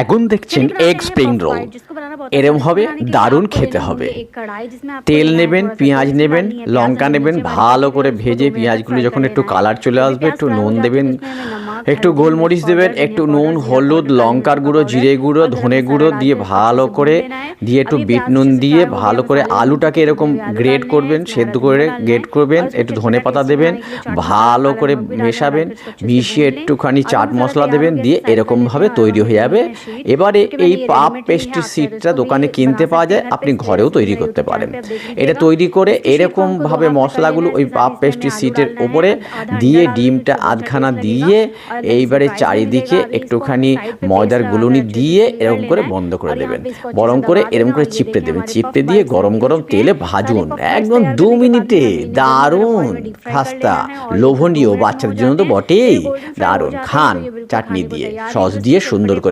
এখন দেখছেন egg spring roll. এরম হবে, দারুণ খেতে হবে। তেল নেবেন, পেঁয়াজ নেবেন, লঙ্কা নেবেন, ভালো করে ভেজে পেঁয়াজগুলো যখন একটু কালার চলে আসবে একটু নুন দেবেন, একটু গোলমরিচ দেবেন, একটু নুন, হলুদ, লঙ্কার গুঁড়ো, জিরে গুঁড়ো, ধনে গুঁড়ো দিয়ে ভালো করে দিয়ে একটু বিট নুন দিয়ে ভালো করে আলুটাকে এরকম গ্রেট করবেন, সেদ্ধ করে গ্রেট করবেন, একটু ধনে পাতা দেবেন, ভালো করে মেশাবেন, মিশিয়ে একটুখানি চাট মশলা দেবেন, দিয়ে এরকমভাবে তৈরি হয়ে যাবে। এবারে এই পাফ পেস্ট্রি সিটটা দোকানে কিনতে পাওয়া যায়, আপনি ঘরেও তৈরি করতে পারেন। এটা তৈরি করে এরকমভাবে মশলাগুলো ওই পাফ পেস্ট্রি সিটের ওপরে দিয়ে ডিমটা আধখানা দিয়ে এইবারে চারিদিকে একটুখানি ময়দার গুলুনি দিয়ে এরকম করে বন্ধ করে দেবেন, গরম করে এরকম করে চিপড়ে দেবেন, চিপড়ে দিয়ে গরম গরম তেলে ভাজুন, একদম 2 মিনিটে। দারুণ খাস্তা, লোভনীয়, বাচ্চাদের জন্য তো বটেই। দারুণ, খান চাটনি দিয়ে, সস দিয়ে সুন্দর করে।